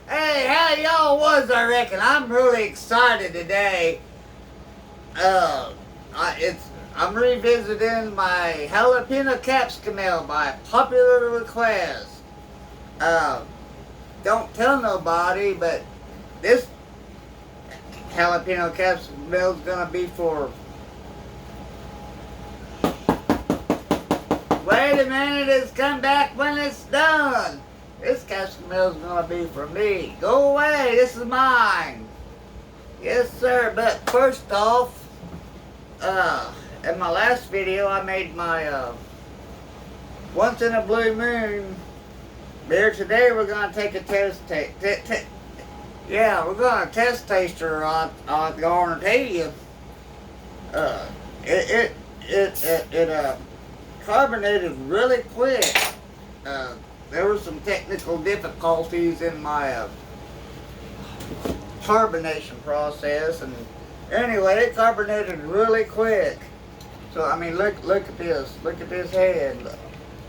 Hey, how y'all was, I reckon? I'm really excited today. Uh, I'm revisiting my jalapeno capsicum ale by popular request. Uh, don't tell nobody, but this jalapeno capsicum ale is gonna be for. Wait a minute, it's come back when it's done. This capsicum ale is gonna be for me. Go away, this is mine. Yes, sir. But first off, in my last video, I made my once in a blue moon beer. Today, we're gonna take a yeah, we're gonna test taster. I'm gonna tell you, it carbonated really quick. There were some technical difficulties in my carbonation process, and anyway, it carbonated really quick. So I mean, look at this. Look at this head.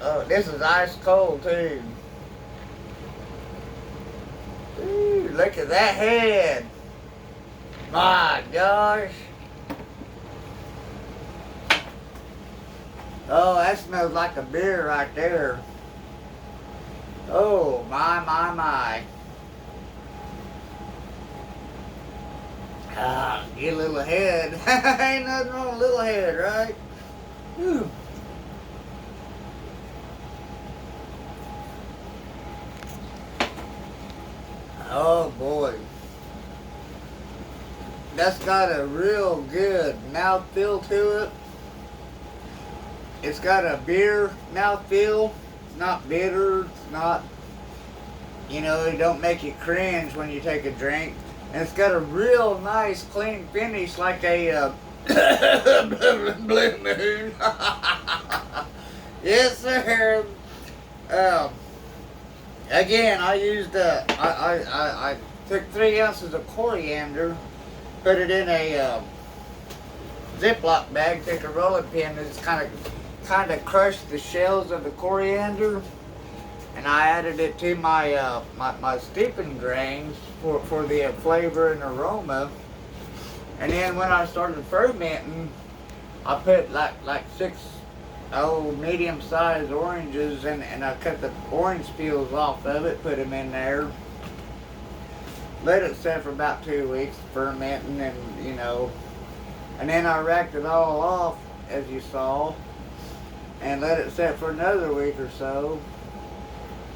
Oh, this is ice cold too. Ooh, look at that head. My gosh. Oh, that smells like a beer right there. Oh, my. Get a little head. Ain't nothing wrong with a little head, right? Whew. Oh, boy. That's got a real good mouthfeel to it. It's got a beer mouthfeel. It's not bitter. It's not, it don't make you cringe when you take a drink. And it's got a real nice, clean finish like a blue moon. Yes, sir. Again, I used I took 3 ounces of coriander, put it in a Ziploc bag, took a rolling pin, and just kind of crushed the shells of the coriander, and I added it to my my steeping grains for the flavor and aroma. And then when I started fermenting, I put like 6 medium-sized oranges, and I cut the orange peels off of it, put them in there, let it set for about 2 weeks fermenting, and then I racked it all off, as you saw, and let it set for another week or so.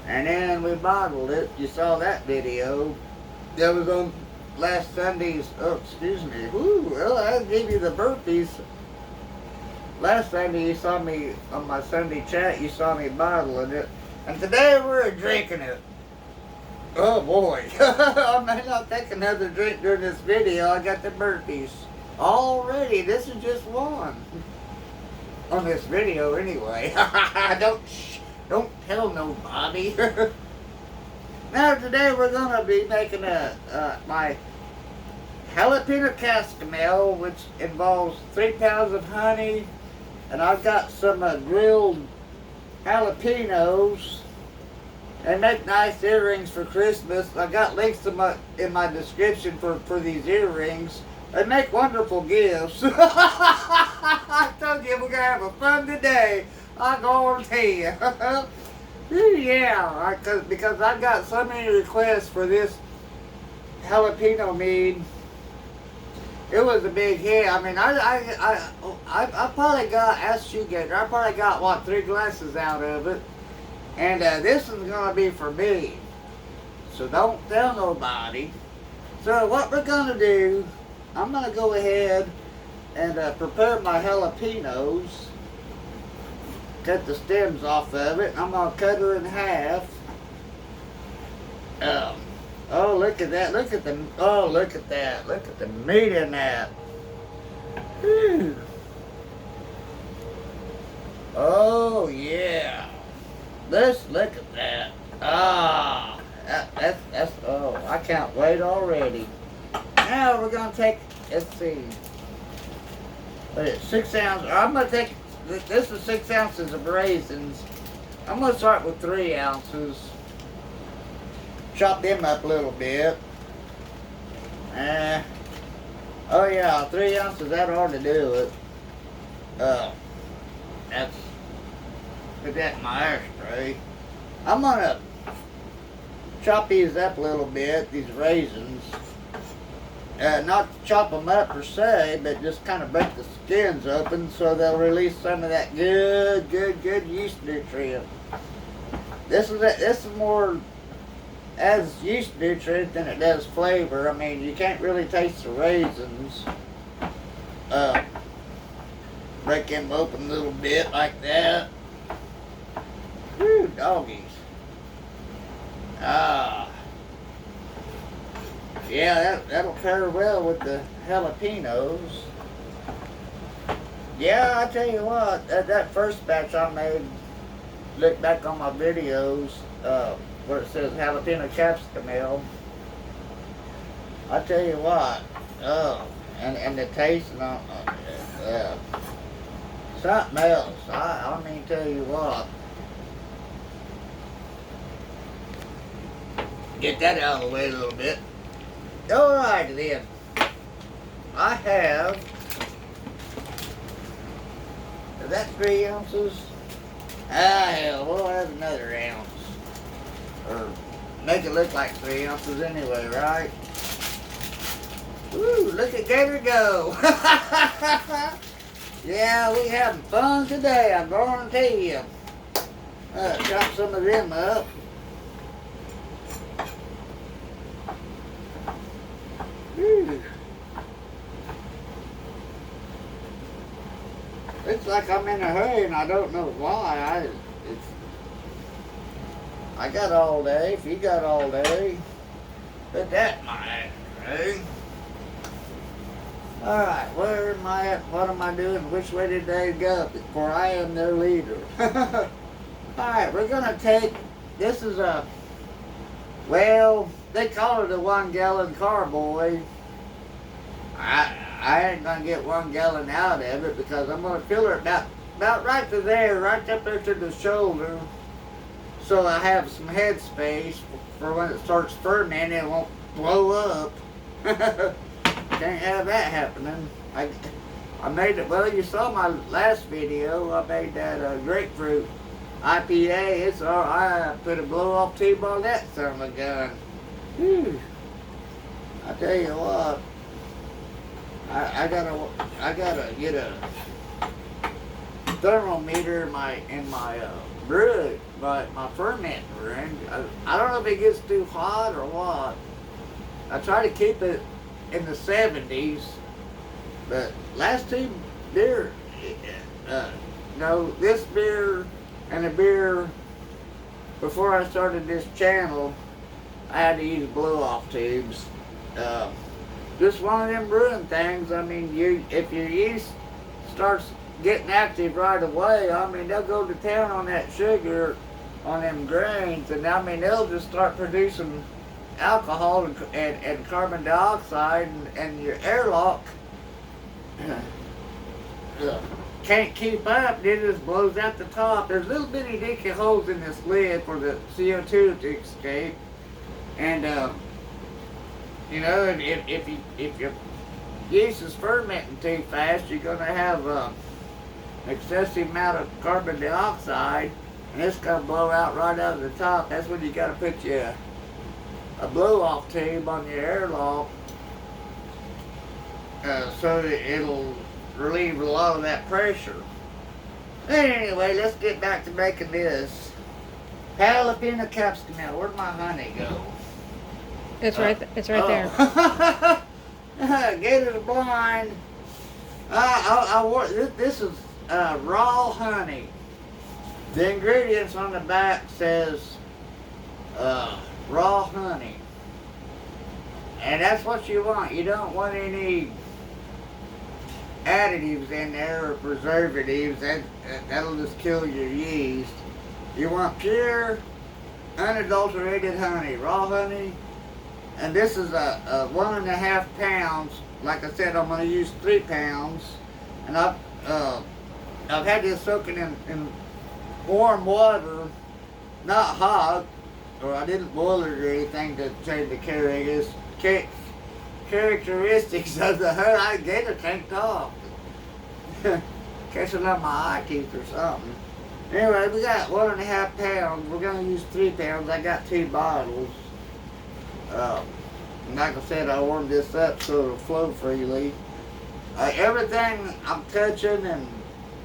And then we bottled it. You saw that video. That was on last Sunday's, excuse me. Woo, well, I gave you the burpees. Last Sunday you saw me, on my Sunday chat, you saw me bottling it. And today we're drinking it. Oh boy. I may not take another drink during this video. I got the burpees. Already, this is just one. On this video anyway. Don't tell nobody. Now today we're gonna be making my jalapeno capsicum ale, which involves 3 pounds of honey, and I've got some grilled jalapenos. They make nice earrings for Christmas. I got links in my description for these earrings. They make wonderful gifts. I told you we're gonna have a fun today. I'm gonna tell you. Yeah, because I got so many requests for this jalapeno mead. It was a big hit. I mean, I probably got, asked you guys, I probably got 3 glasses out of it, and this is gonna be for me. So don't tell nobody. So what we're gonna do, I'm gonna go ahead and prepare my jalapenos. Cut the stems off of it. I'm gonna cut her in half. Oh, look at that! Look at the look at that! Look at the meat in that. Whew. Oh yeah! Let's look at that. That's oh! I can't wait already. Now we're gonna take. Let's see. What is it, 6 ounces? I'm gonna take. This is 6 ounces of raisins. I'm gonna start with 3 ounces. chop them up a little bit. Oh yeah, 3 ounces, that ought to do it. That's, put that in my ashtray. I'm gonna chop these up a little bit, these raisins. Not chop them up per se, but just kind of break the skins open so they'll release some of that good yeast nutrient. This is more as yeast nutrient than it does flavor. I mean, you can't really taste the raisins. Break them open a little bit like that. Whew, doggies. Yeah, that'll pair well with the jalapenos. Yeah, I tell you what, that first batch I made, look back on my videos, where it says jalapeno capsicum ale. I tell you what, and the taste and something else. I mean, tell you what. Get that out of the way a little bit. Alright then. I have, is that 3 ounces? Hell, we'll have another ounce. Or make it look like 3 ounces anyway, right? Woo, look at Gator go. Yeah, we having fun today, I'm going to tell you. Chop some of them up. Whew. It's like I'm in a hurry and I don't know why. I got all day, if you got all day, put that in my ashtray. Alright, where am I at? What am I doing? Which way did they go? For I am their leader. Alright, we're gonna take, this is a, well, they call it a 1 gallon carboy. I ain't gonna get 1 gallon out of it because I'm gonna fill it about right to there, right up there to the shoulder. So I have some head space for when it starts fermenting, it won't blow up. Can't have that happening. I made it, well, you saw my last video, I made that grapefruit IPA. I put a blow off tube on that son of a gun. Whew. I tell you what, I gotta get a thermometer in my brew, my fermenting room. I don't know if it gets too hot or what. I try to keep it in the 70s, but last 2 beer, no, this beer and a beer before I started this channel, I had to use blow-off tubes. Just one of them brewing things. I mean, if your yeast starts getting active right away, I mean, they'll go to town on that sugar, on them grains, and I mean, they'll just start producing alcohol and carbon dioxide, and your airlock can't keep up. It just blows out the top. There's little bitty dinky holes in this lid for the CO2 to escape, and you know, if your yeast is fermenting too fast, you're gonna have an excessive amount of carbon dioxide, and it's gonna blow out right out of the top. That's when you gotta put a blow-off tube on your airlock, so that it'll relieve a lot of that pressure. Anyway, let's get back to making this jalapeno capsicum. Now, where'd my honey go? It's right there. Get it blind. This is raw honey. The ingredients on the back says raw honey, and that's what you want. You don't want any additives in there or preservatives. That'll just kill your yeast. You want pure, unadulterated honey, raw honey. And this is a 1.5 pounds. Like I said, I'm going to use 3 pounds. And I've had this soaking in warm water, not hot, or I didn't boil it or anything to change the characteristics of the hunt. I gator tanked off. Catching up my eye teeth or something. Anyway, we got 1.5 pounds. We're gonna use 3 pounds. I got 2 bottles. Like I said, I warmed this up so it'll flow freely. Everything I'm touching and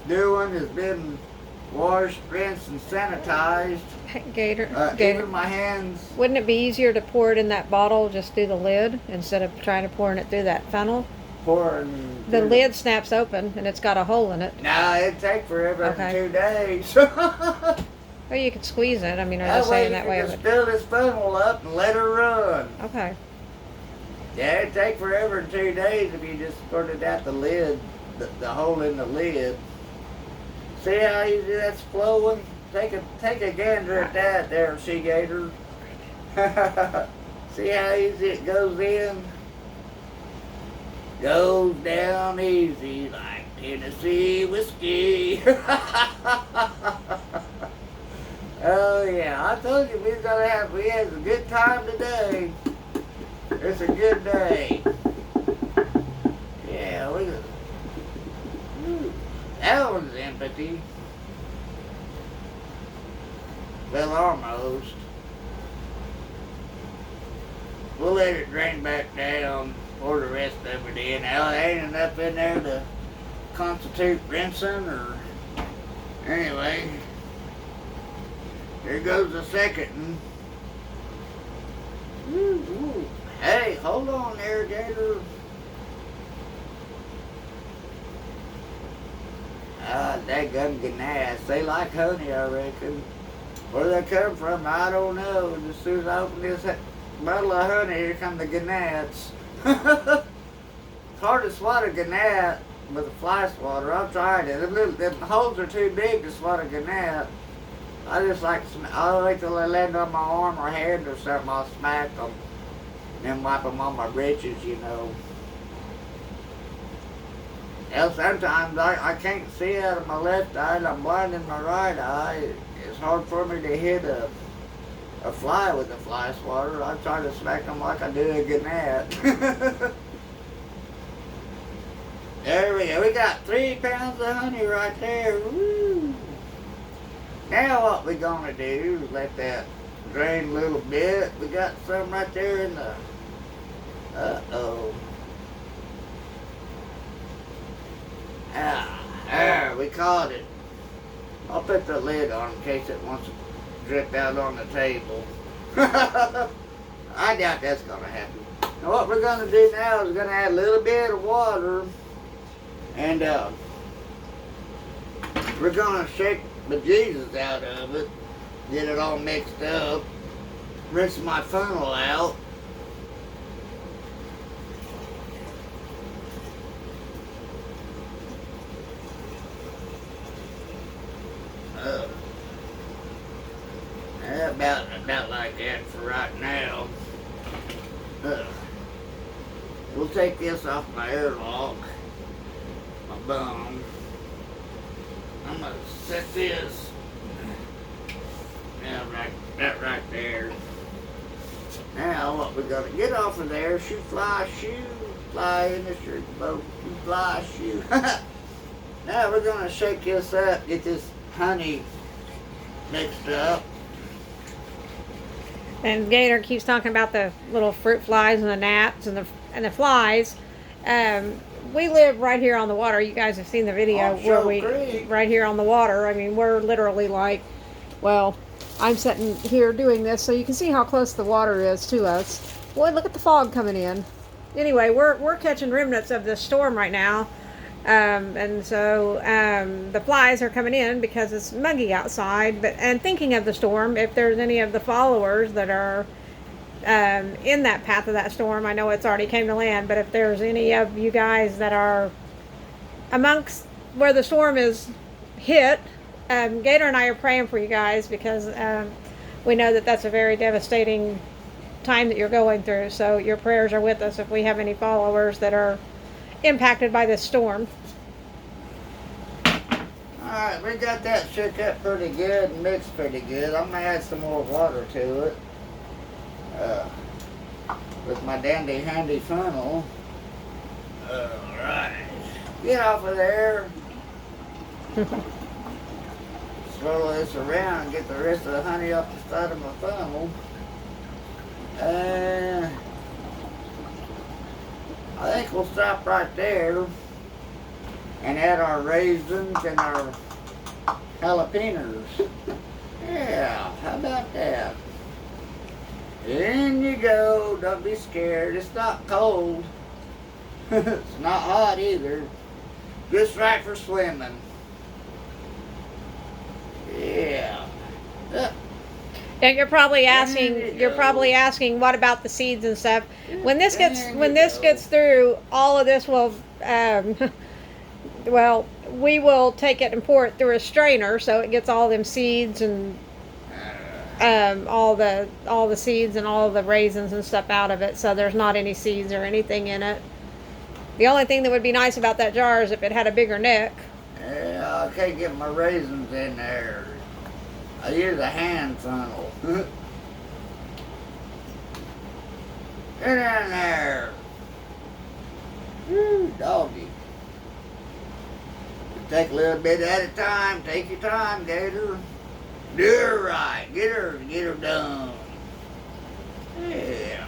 doing has been washed, rinsed, and sanitized. Gator. Even my hands. Wouldn't it be easier to pour it in that bottle just through the lid instead of trying to pouring it through that funnel? Pouring. The lid snaps open and it's got a hole in it. Nah, it'd take forever. Okay. 2 days. Or you could squeeze it. I mean, I'm just saying that way. You can just fill this funnel up and let her run. Okay. Yeah, it'd take forever 2 days if you just squirted out the lid, the hole in the lid. See how easy that's flowing? Take a gander at that there, sea gator. See how easy it goes in? Goes down easy like Tennessee whiskey. Oh yeah, I told you we had a good time today. It's a good day. Yeah, that one's empty. Well, almost. We'll let it drain back down, pour the rest of it in. Now, there ain't enough in there to constitute rinsing or... Anyway, here goes the second one. Ooh. Hey, hold on there, Gator. Daggum gnass. They like honey, I reckon. Where they come from, I don't know. And as soon as I open this bottle of honey, here come the gnats. It's hard to swat a gnat with a fly swatter. I've tried it. The holes are too big to swat a gnat. I just like, I'll wait till they land on my arm or hand or something. I'll smack them. Then wipe them on my britches, you know. Hell, sometimes I can't see out of my left eye and I'm blind in my right eye. It's hard for me to hit a fly with a fly swatter. I try to smack them like I do a gnat. There we go. We got 3 pounds of honey right there. Woo. Now what we're gonna do is let that drain a little bit. We got some right there in the... Uh-oh. There, we caught it. I'll put the lid on in case it wants to drip out on the table. I doubt that's gonna happen. Now what we're gonna do now is gonna add a little bit of water and we're gonna shake the Jesus out of it, get it all mixed up, rinse my funnel out. About like that for right now. We'll take this off my airlock, my bum. I'm gonna set this now right there. Now what we're gonna get off of there, shoot, fly in the street boat, shoot, fly, shoot. Now we're gonna shake this up, get this honey mixed up. And Gator keeps talking about the little fruit flies and the gnats and the flies. We live right here on the water. You guys have seen the video right here on the water. I mean, we're literally like, well, I'm sitting here doing this so you can see how close the water is to us. Boy, look at the fog coming in. Anyway, we're catching remnants of this storm right now. And so the flies are coming in because it's muggy outside. And thinking of the storm, if there's any of the followers that are in that path of that storm, I know it's already came to land, but if there's any of you guys that are amongst where the storm is hit, Gator and I are praying for you guys because we know that that's a very devastating time that you're going through. So your prayers are with us if we have any followers that are impacted by this storm. Alright, we got that shook up pretty good and mixed pretty good. I'm going to add some more water to it. uh, with my dandy handy funnel. Alright. Get off of there. Swirl this around and get the rest of the honey off the side of my funnel. I think we'll stop right there and add our raisins and our jalapenos. Yeah, how about that? In you go. Don't be scared. It's not cold. It's not hot either. Just right for swimming. Yeah. And you're probably asking, what about the seeds and stuff? When this gets through, all of this will, well, we will take it and pour it through a strainer so it gets all them seeds and all the seeds and all the raisins and stuff out of it, so there's not any seeds or anything in it. The only thing that would be nice about that jar is if it had a bigger neck. Yeah, I can't get my raisins in there. I use a hand funnel. Get in there. Woo, doggy. Take a little bit at a time. Take your time, Gator. Do her right. Get her done. Yeah.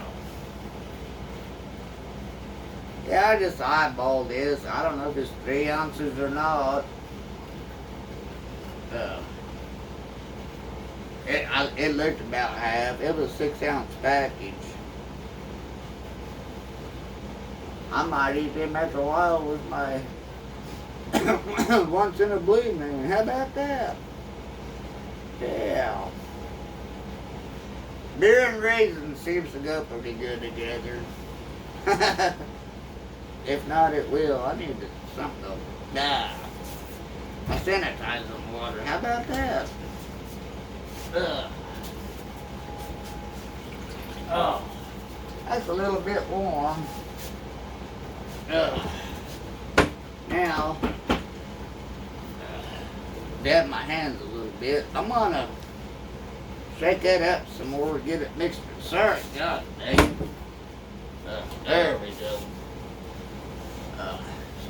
Yeah, I just eyeballed this. I don't know if it's 3 ounces or not. It looked about half. It was a 6-ounce package. I might eat them after a while with my once in a blue moon. How about that? Yeah. Beer and raisins seems to go pretty good together. If not, it will. I need something to I sanitize some water. How about that? Oh, that's a little bit warm. Now, dab my hands a little bit. I'm gonna shake that up some more, get it mixed. Sorry, God dang. There we go.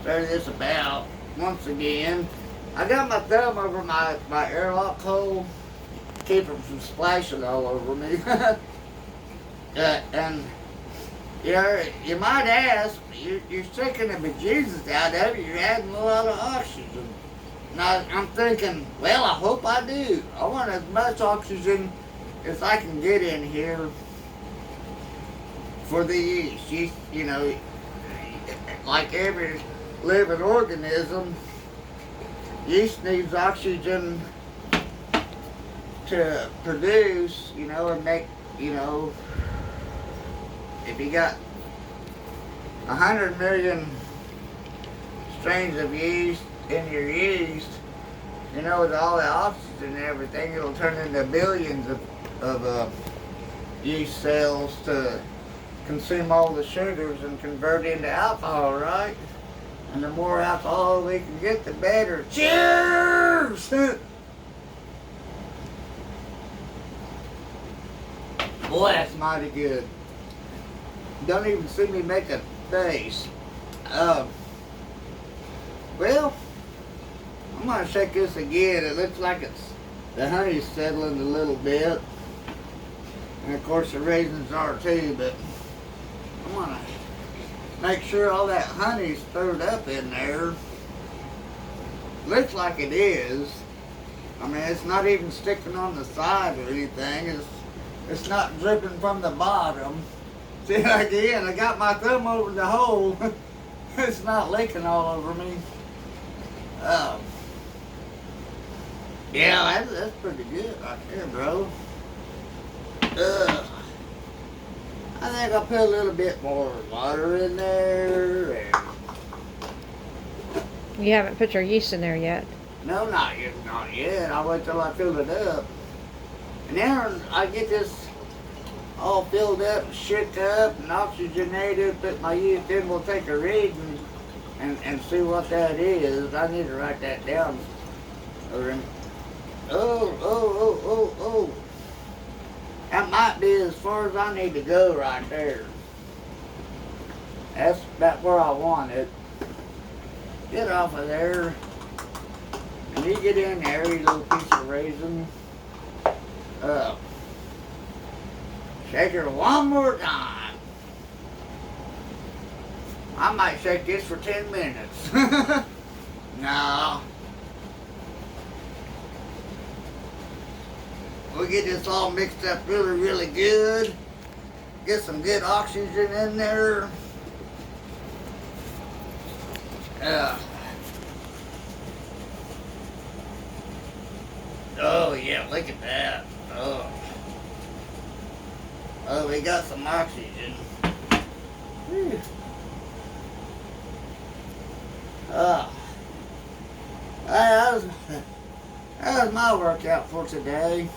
Stir this about once again. I got my thumb over my airlock hole, keep it from splashing all over me. And you might ask, you're taking the bejesus out of it. You're adding a lot of oxygen. Now I'm thinking, well, I hope I do. I want as much oxygen as I can get in here for the yeast. You know, like every living organism, yeast needs oxygen to produce, and make, if you got 100 million strains of yeast in your yeast, with all the oxygen and everything, it'll turn into billions of yeast cells to consume all the sugars and convert into alcohol, right? And the more alcohol we can get, the better. Cheers! Boy, that's mighty good. Don't even see me make a face. Well, I'm gonna shake this again. It looks like the honey's settling a little bit. And of course the raisins are too, but I'm gonna make sure all that honey's stirred up in there. Looks like it is. I mean, it's not even sticking on the side or anything. It's not dripping from the bottom. See, again, I got my thumb over the hole. It's not leaking all over me. Yeah, that's pretty good right there, bro. I think I'll put a little bit more water in there. You haven't put your yeast in there yet. No, not yet. I'll wait till I fill it up. And then I get this all filled up, shook up, and oxygenated, put my yeast in. We'll take a read and see what that is. I need to write that down. That might be as far as I need to go right there. That's about where I want it. Get off of there. And you get in there, you little piece of raisin. Shake her one more time. I might shake this for 10 minutes. No. We'll get this all mixed up really, really good. Get some good oxygen in there. Oh yeah, look at that. Oh, we got some oxygen. Whew. That was my workout for today.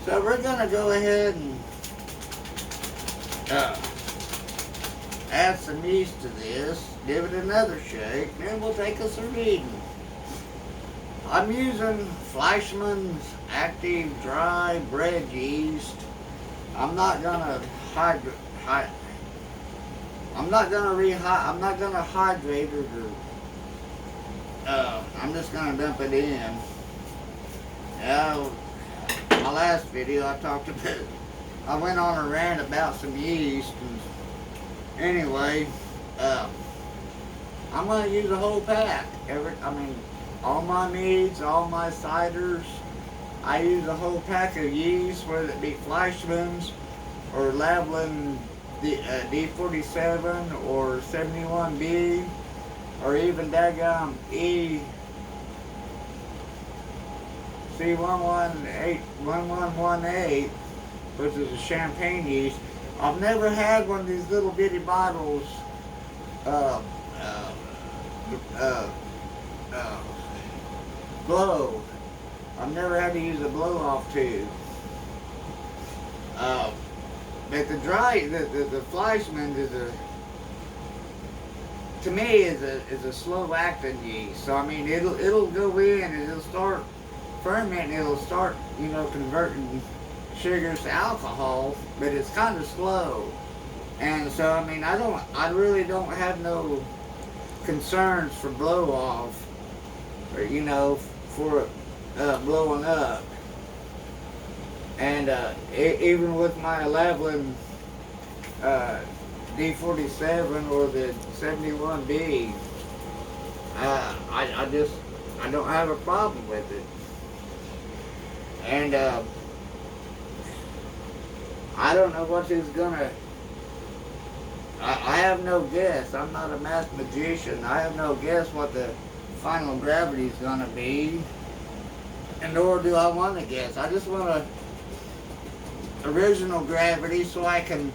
So we're gonna go ahead and add some yeast to this, give it another shake, then we'll take us a reading. I'm using Fleischmann's Active Dry Bread Yeast. I'm not gonna hydrate it, or I'm just gonna dump it in. My last video I talked about, I went on a rant about some yeast, and anyway, I'm gonna use a whole pack. All my meads, all my ciders, I use a whole pack of yeast, whether it be Fleischmann's or Lavalin D47 or 71B, or even daggum C1118, which is a champagne yeast. I've never had one of these little bitty bottles, blow. I've never had to use a blow off tube. But the Fleischmann's to me is a slow acting yeast. So I mean it'll go in and it'll start fermenting, it'll start, converting sugars to alcohol, but it's kind of slow. And so I mean I really don't have no concerns for blow off, or for blowing up. And even with my Lavalin D47 or the 71B, I don't have a problem with it. And I don't know what is gonna. I have no guess. I'm not a math magician. I have no guess what the final gravity is gonna be, and nor do I want to guess. I just want a original gravity so I can,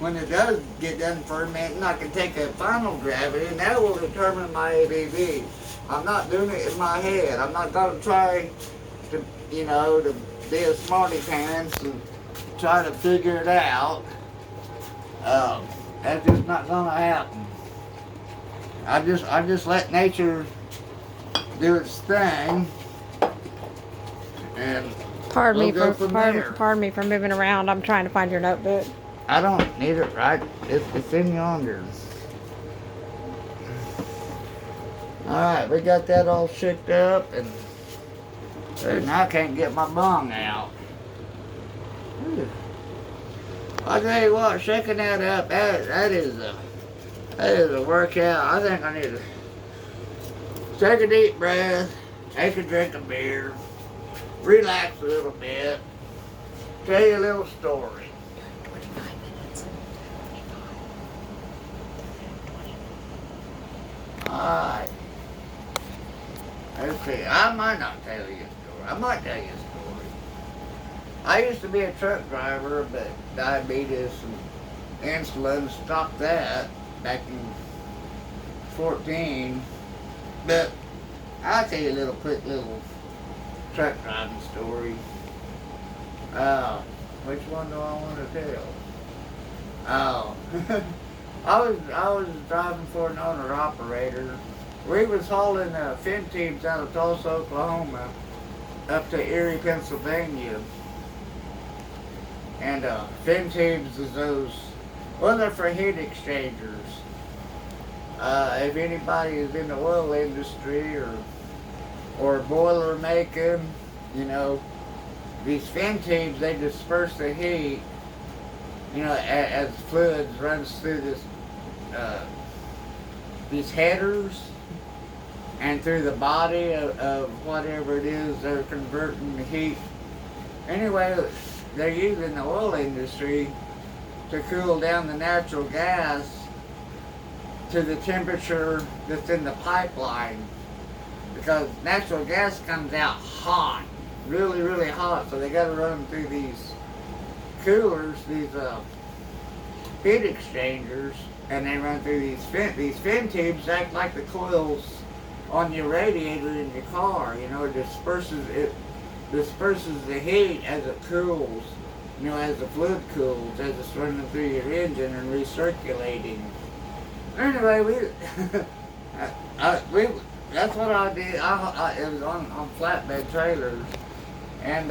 when it does get done fermenting, I can take a final gravity, and that will determine my ABV. I'm not doing it in my head. I'm not going to try to, to be a smarty pants and try to figure it out. That's just not going to happen. I just let nature do its thing, and Pardon me for moving around. I'm trying to find your notebook. I don't need it, right? It's in yonder. Alright, we got that all shook up, and now I can't get my bung out. I'll tell you what, shaking that up, that is a workout. I think I need to take a deep breath, take a drink of beer, relax a little bit, tell you a little story. 25 minutes. Alright. Let's see, I might not tell you a story. I might tell you a story. I used to be a truck driver, but diabetes and insulin stopped that back in 14. But I'll tell you a quick little truck driving story. Which one do I want to tell? I was driving for an owner operator. We was hauling fin tubes out of Tulsa, Oklahoma, up to Erie, Pennsylvania. And fin tubes is those, well, they're for heat exchangers. If anybody is in the oil industry or boiler making, you know, these fin tubes, they disperse the heat, you know, as fluids runs through these headers and through the body of whatever it is they're converting the heat. Anyway, they're using the oil industry to cool down the natural gas to the temperature that's in the pipeline, because natural gas comes out hot, really, really hot, so they got to run them through these coolers, these heat exchangers, and they run through these fin tubes, act like the coils on your radiator in your car. You know, it disperses the heat as it cools. You know, as the fluid cools, as it's running through your engine and recirculating. Anyway, that's what I did. It was on flatbed trailers, and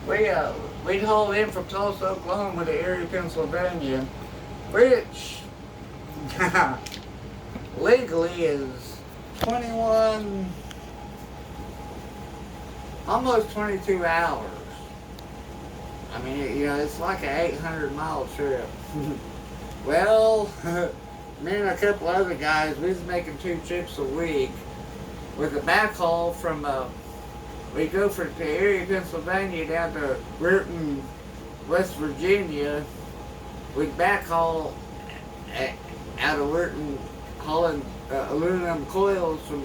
we'd haul in from Tulsa, Oklahoma to Erie, Pennsylvania, which legally is 21, almost 22 hours. I mean, you know, it's like an 800-mile trip. Well, me and a couple other guys, we was making 2 trips a week with a backhaul from, we go to Erie, Pennsylvania down to Weirton, West Virginia. We'd backhaul out of Weirton, hauling aluminum coils from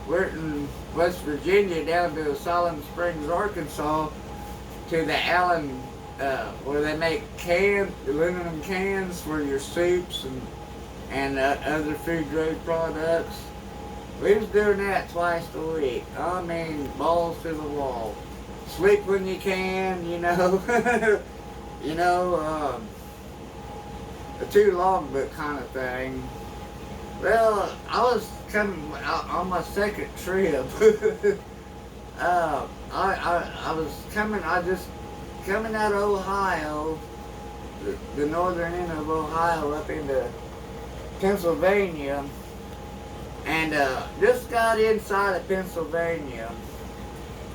Weirton, West Virginia down to Siloam Springs, Arkansas, to the Allen, where they make aluminum cans for your soups and other food grade products. We was doing that twice a week. I mean, balls to the wall. Sleep when you can, you know. You know, a too long book kind of thing. Well, I was coming on my second trip. I was coming out of Ohio, the northern end of Ohio, up into Pennsylvania, and just got inside of Pennsylvania.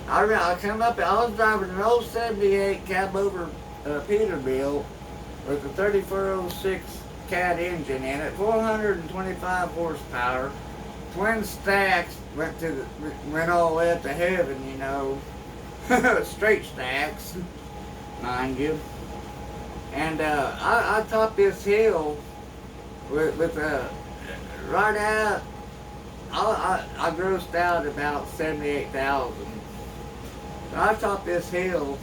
I come up, I was driving an old 78 cab over Peterbilt with a 3406 cat engine in it, 425 horsepower, twin stacks, went all the way up to heaven, you know, straight stacks, mind you. And I topped this hill with right out, I grossed out about 78,000. So I topped this hill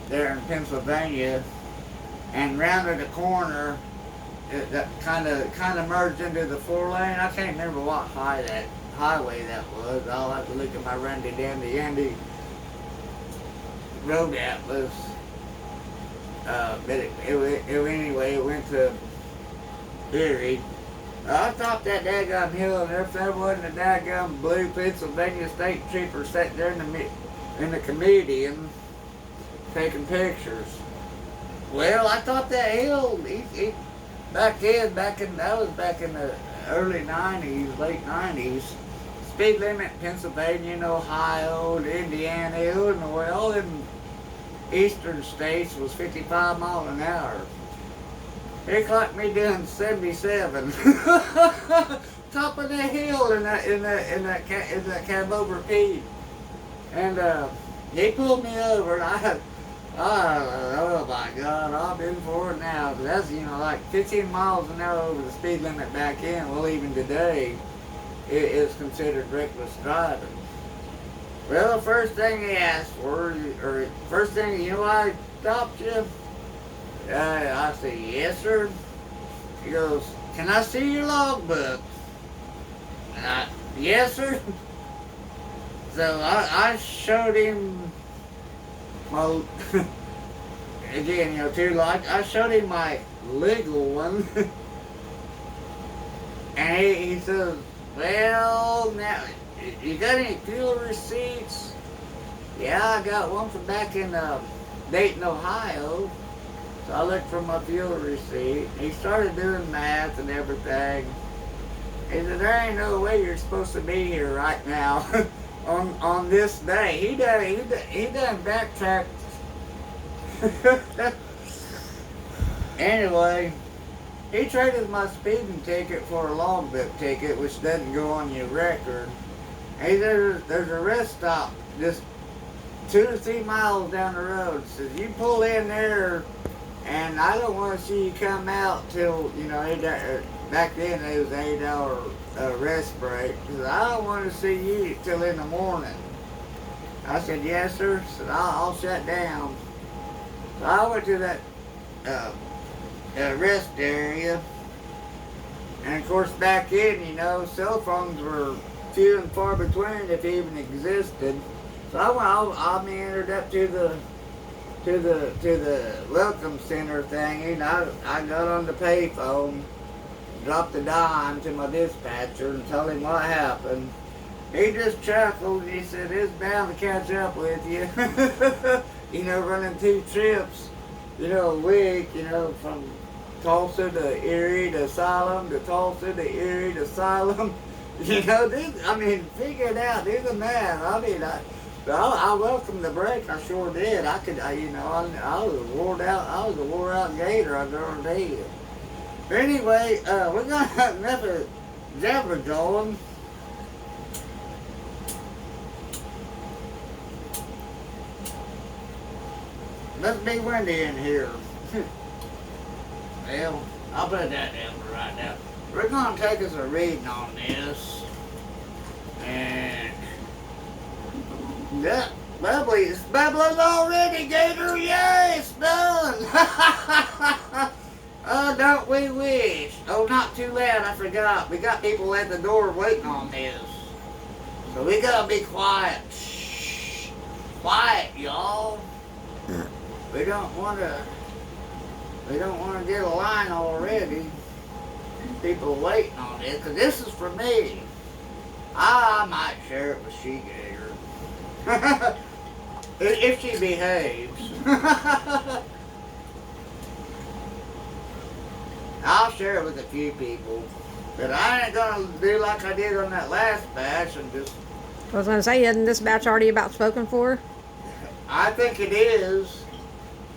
there in Pennsylvania and rounded a corner that kind of merged into the 4-lane. I can't remember what highway that was. I'll have to look at my Randy Dandy Andy road atlas. But anyway, it went to Erie. I topped that daggum hill, and if there wasn't a daggum blue Pennsylvania State Trooper sitting there in the comedian taking pictures. Well, I topped that hill. Back in the early 90s, late 90s, speed limit in Pennsylvania and Ohio, Indiana, Illinois, all them eastern states was 55 miles an hour. It clocked me doing 77. Top of the hill in that cab over Pete. And he pulled me over, and oh my God, I've been for it now. That's, you know, like 15 miles an hour over the speed limit back in. Well, even today, it is considered reckless driving. Well, the first thing he asked for, or first thing, you know why I stopped you? I said, yes, sir. He goes, can I see your logbook? And yes, sir. So I showed him my, again, you know, I showed him my legal one. And he says, well, now, you got any fuel receipts? Yeah, I got one from back in Dayton, Ohio. So I looked for my fuel receipt. He started doing math and everything. He said, there ain't no way you're supposed to be here right now on this day. He done backtracked. Anyway, he traded my speeding ticket for a logbook ticket, which doesn't go on your record. Hey, there's a rest stop just 2 to 3 miles down the road. Says you pull in there, and I don't want to see you come out till, you know, back then it was an 8-hour rest break. Cause I don't want to see you till in the morning. I said, yes, sir. Said, I'll shut down. So I went to that rest area. And of course, back in, you know, cell phones were few and far between if even existed. So I meandered up to the welcome center thing. You know, I got on the payphone, dropped a dime to my dispatcher and told him what happened. He just chuckled and he said, it's bound to catch up with you. You know, running 2 trips, you know, a week, you know, from Tulsa to Erie to Asylum to Tulsa to Erie to Asylum. You know, figure it out, do the math. I welcomed the break, I sure did. I was a wore out gator, I guarantee you. But anyway, we're gonna have enough of jabber going. Must be windy in here. Well, I'll put that down for right now. We're going to take us a reading on this. And that bubbly is bubbling already, Gator. Yay, it's done. Oh, don't we wish. Oh, not too loud, I forgot. We got people at the door waiting on this. So we got to be quiet. Shh. Quiet, y'all. We don't want to get a line already. People waiting on this, because this is for me. I might share it with She Gator. If she behaves. I'll share it with a few people. But I ain't going to do like I did on that last batch and just... I was going to say, isn't this batch already about spoken for? I think it is.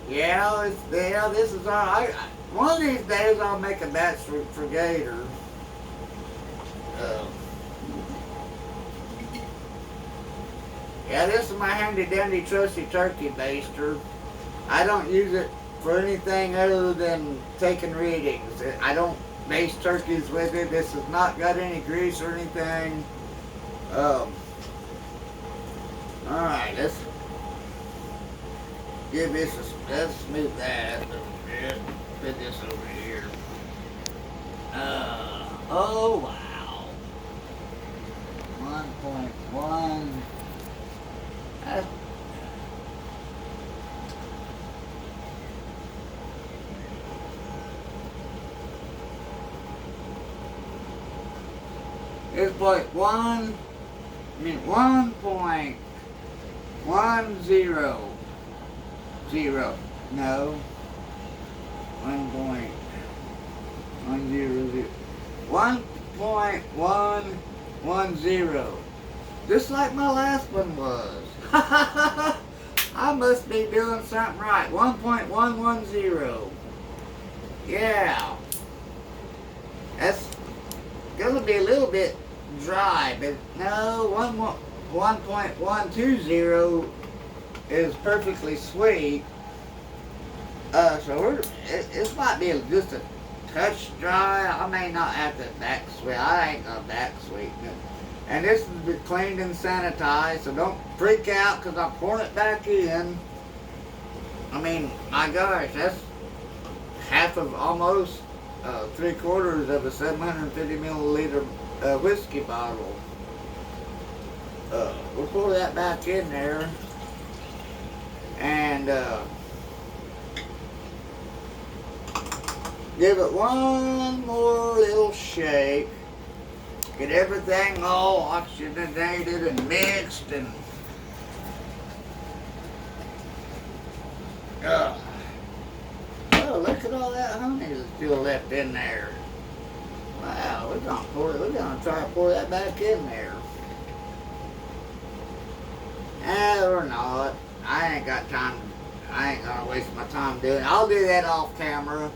Yeah, this is all. One of these days I'll make a batch for Gator. Yeah, this is my handy dandy trusty turkey baster. I don't use it for anything other than taking readings. I don't baste turkeys with it. This has not got any grease or anything. Alright, let's give this let's smooth that a little bit. Put this over here. Oh wow. 1.1. It's like 1.100. No. 1.100. 1.110. Just like my last one was. I must be doing something right. 1.110. Yeah. That's gonna be a little bit dry, but no, 1.120 is perfectly sweet. So this might be just a touch dry. I may not have to back sweet. I ain't gonna back sweeten it. And this has been cleaned and sanitized, so don't freak out because I'm pouring it back in. I mean, my gosh, that's half of almost 3/4 of a 750 milliliter whiskey bottle. We'll pour that back in there. And give it one more little shake. Get everything all oxygenated and mixed, and Oh, look at all that honey that's still left in there. Wow, we're gonna try to pour that back in there. Or not. I ain't got time. I ain't gonna waste my time doing it. I'll do that off camera.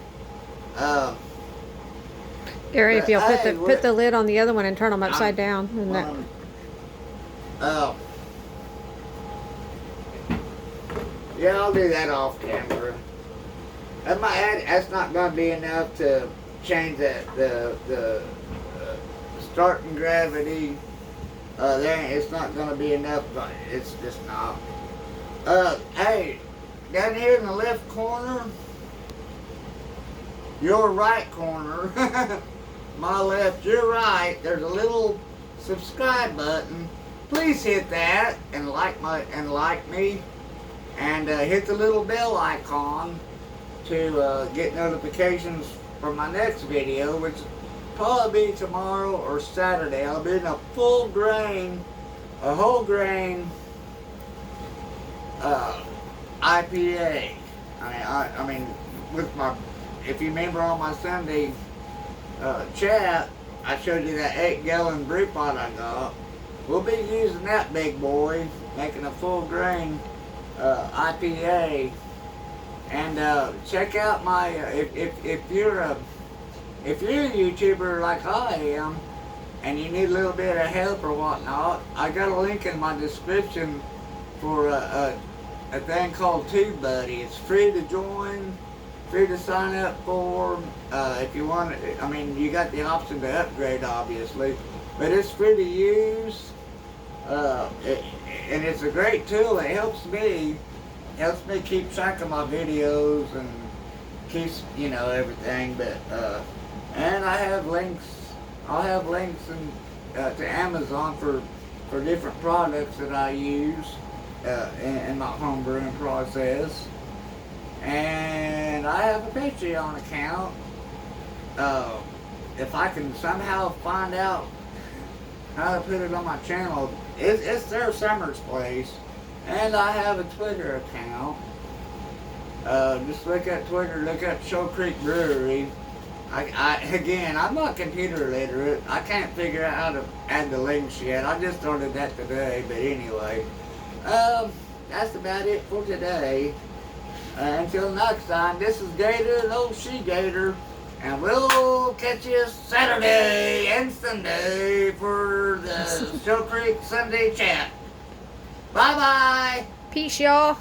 Gary, if you'll put the lid on the other one and turn them upside down. And yeah, I'll do that off camera. That's not going to be enough to change the starting gravity. It's not going to be enough. But it's just not. Hey, down here in the left corner, your right corner, my left, your right, there's a little subscribe button. Please hit that and like me, and hit the little bell icon to get notifications for my next video, which will probably be tomorrow or Saturday. I'll be in a whole grain IPA. I mean, with my, if you remember on my Sunday chat, I showed you that 8-gallon brew pot I got. We'll be using that big boy, making a full grain IPA. And check out my if you're a YouTuber like I am, and you need a little bit of help or whatnot, I got a link in my description for a thing called TubeBuddy. It's free to join, free to sign up for. If you want, I mean, you got the option to upgrade, obviously, but it's free to use. And it's a great tool. It helps me keep track of my videos and keeps, you know, everything. But and I have links. I'll have links to Amazon for different products that I use in my home brewing process. And I have a Patreon account. If I can somehow find out how to put it on my channel, it's their Summer's Place. And I have a Twitter account. Just look at Twitter, look at Shoal Creek Brewery. Again, I'm not computer literate. I can't figure out how to add the links yet. I just started that today, but anyway. That's about it for today. Until next time, this is Gator, the old she-gator, and we'll catch you Saturday and Sunday for the Shoal Creek Sunday chat. Bye-bye. Peace, y'all.